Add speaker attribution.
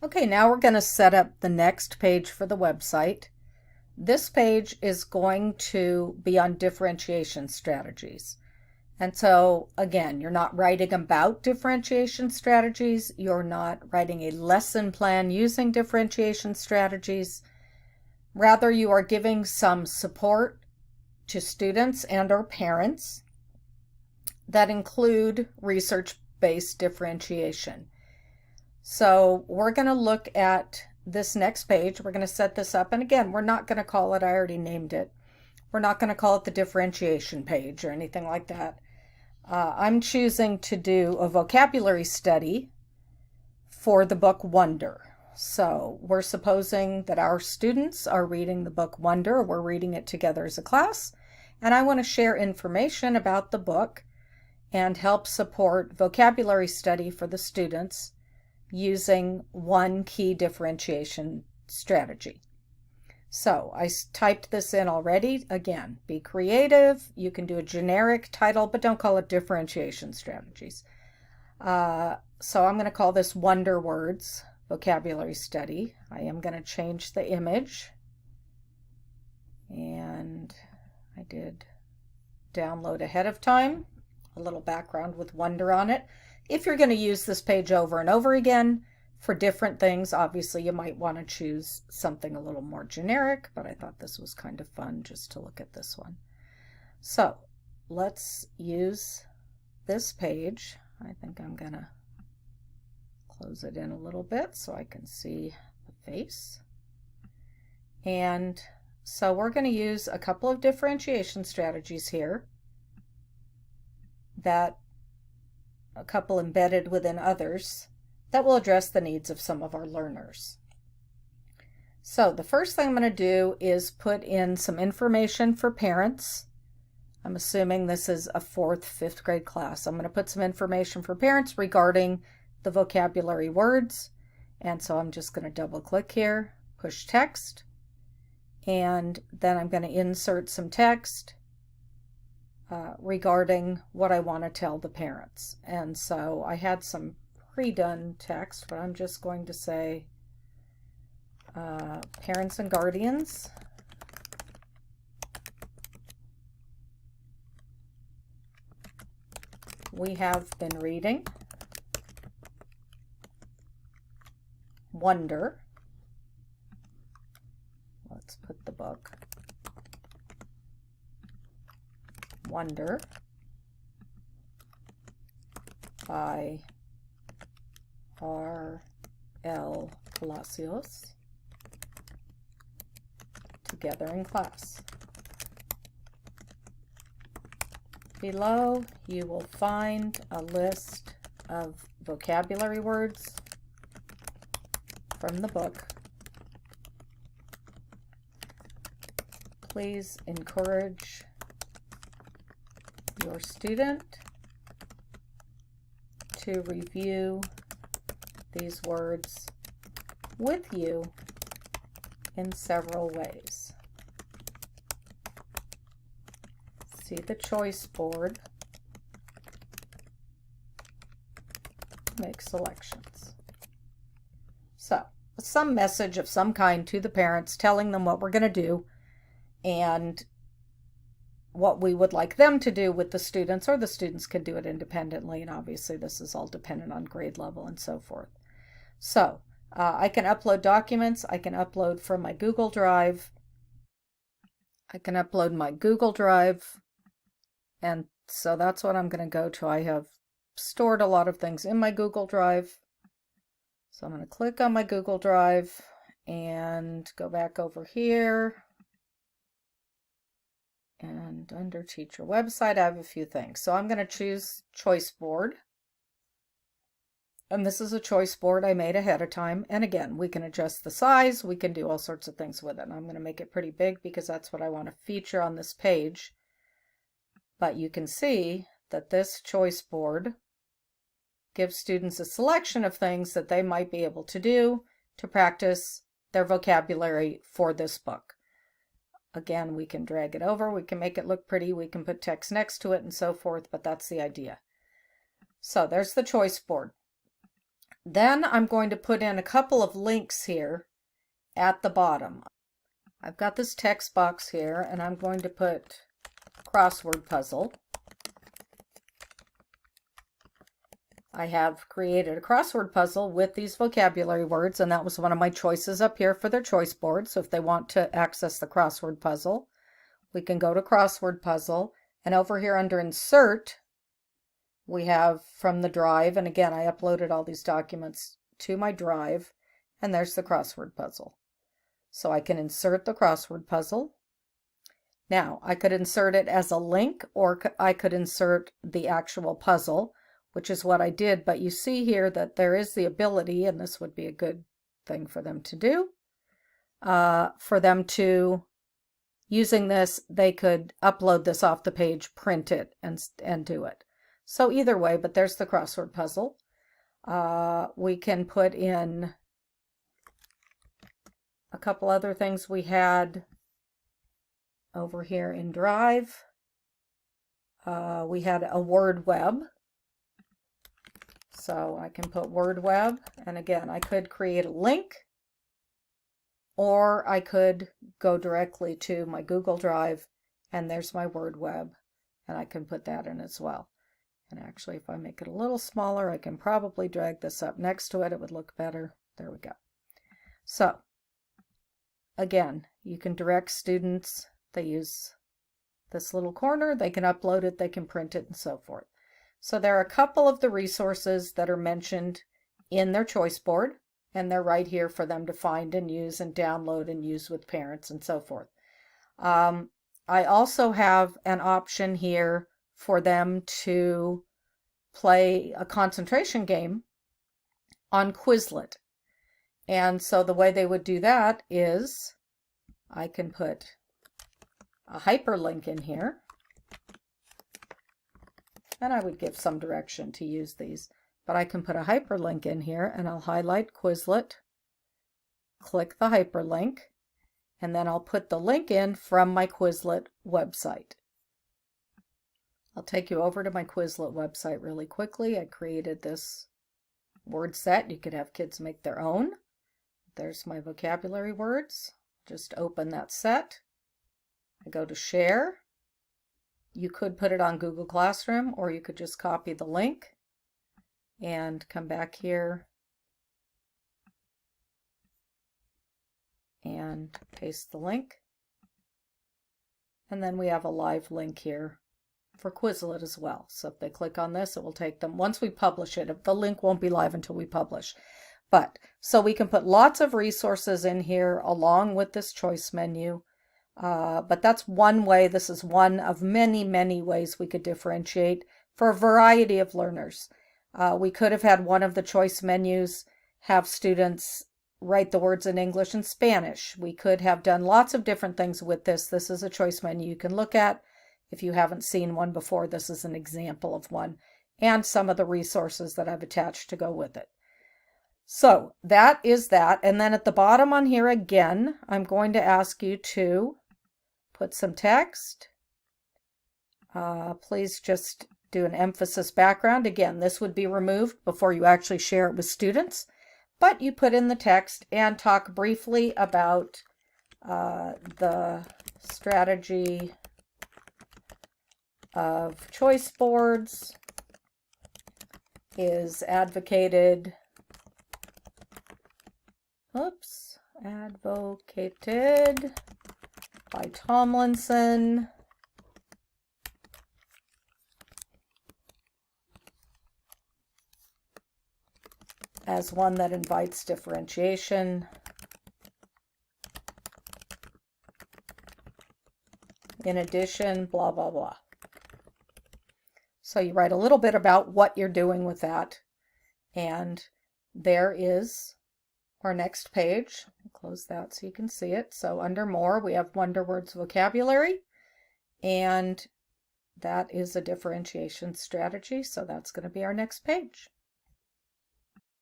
Speaker 1: Okay, now we're going to set up the next page for the website. This page is going to be on differentiation strategies. And so, again, you're not writing about differentiation strategies. You're not writing a lesson plan using differentiation strategies. Rather, you are giving some support to students and or parents that include research-based differentiation. So we're going to look at this next page. We're going to set this up. And again, we're not going to call it, I already named it. We're not going to call it the differentiation page or anything like that. I'm choosing to do a vocabulary study for the book Wonder. So we're supposing that our students are reading the book Wonder. We're reading it together as a class. And I want to share information about the book and help support vocabulary study for the students using one key differentiation strategy. So I typed this in already. Again, be creative. You can do a generic title, but don't call it differentiation strategies. So I'm going to call this Wonder Words Vocabulary Study. I am going to change the image. And I did download ahead of time a little background with Wonder on it. If you're going to use this page over and over again for different things, obviously you might want to choose something a little more generic, but I thought this was kind of fun just to look at this one. So let's use this page. I think I'm going to close it in a little bit so I can see the face. And so we're going to use a couple of differentiation strategies here, that a couple embedded within others that will address the needs of some of our learners. So the first thing I'm going to do is put in some information for parents. I'm assuming this is a 4th, 5th grade class. I'm going to put some information for parents regarding the vocabulary words. And so I'm just going to double click here, push text, and then I'm going to insert some text regarding what I want to tell the parents. And so I had some pre-done text, but I'm just going to say parents and guardians, we have been reading Wonder. Let's put the book Wonder by R.L. Palacios together in class. Below you will find a list of vocabulary words from the book. Please encourage your student to review these words with you in several ways. See the choice board. Make selections. So, some message of some kind to the parents telling them what we're going to do and what we would like them to do with the students, or the students can do it independently, and obviously this is all dependent on grade level and so forth. So I can upload documents. I can upload from my Google Drive. I can upload my Google Drive, and so that's what I'm going to go to. I have stored a lot of things in my Google Drive. So I'm going to click on my Google Drive and go back over here. And under teacher website, I have a few things. So I'm going to choose choice board. And this is a choice board I made ahead of time. And again, we can adjust the size. We can do all sorts of things with it. And I'm going to make it pretty big because that's what I want to feature on this page. But you can see that this choice board gives students a selection of things that they might be able to do to practice their vocabulary for this book. Again, we can drag it over, we can make it look pretty, we can put text next to it and so forth, but that's the idea. So there's the choice board. Then I'm going to put in a couple of links here at the bottom. I've got this text box here, and I'm going to put crossword puzzle. I have created a crossword puzzle with these vocabulary words, and that was one of my choices up here for their choice board. So if they want to access the crossword puzzle, we can go to crossword puzzle, and over here under insert, we have from the drive, and again, I uploaded all these documents to my drive, and there's the crossword puzzle. So I can insert the crossword puzzle. Now, I could insert it as a link, or I could insert the actual puzzle, which is what I did, but you see here that there is the ability, and this would be a good thing for them to do, for them to, using this, they could upload this off the page, print it, and do it. So either way, but there's the crossword puzzle. We can put in a couple other things we had over here in Drive. We had a word web. So I can put word web, and again, I could create a link, or I could go directly to my Google Drive, and there's my word web, and I can put that in as well. And actually, if I make it a little smaller, I can probably drag this up next to it. It would look better. There we go. So again, you can direct students. They use this little corner. They can upload it. They can print it, and so forth. So there are a couple of the resources that are mentioned in their choice board, and they're right here for them to find and use and download and use with parents and so forth. I also have an option here for them to play a concentration game on Quizlet. And so the way they would do that is I can put a hyperlink in here, and I would give some direction to use these, but I can put a hyperlink in here, and I'll highlight Quizlet, click the hyperlink, and then I'll put the link in from my Quizlet website. I'll take you over to my Quizlet website really quickly. I created this word set. You could have kids make their own. There's my vocabulary words. Just open that set. I go to share. You could put it on Google Classroom, or you could just copy the link and come back here and paste the link. And then we have a live link here for Quizlet as well. So if they click on this, it will take them, once we publish it, the link won't be live until we publish. But so we can put lots of resources in here along with this choice menu. But that's one way. This is one of many, many ways we could differentiate for a variety of learners. We could have had one of the choice menus have students write the words in English and Spanish. We could have done lots of different things with this. This is a choice menu you can look at. If you haven't seen one before, this is an example of one, and some of the resources that I've attached to go with it. So that is that. And then at the bottom on here again, I'm going to ask you to put some text. Please just do an emphasis background. Again, this would be removed before you actually share it with students, but you put in the text and talk briefly about the strategy of choice boards is advocated, advocated by Tomlinson as one that invites differentiation. In addition, blah, blah, blah. So you write a little bit about what you're doing with that. And there is our next page. I'll close that so you can see it. So under more, we have Wonder Words vocabulary, and that is a differentiation strategy. So that's going to be our next page.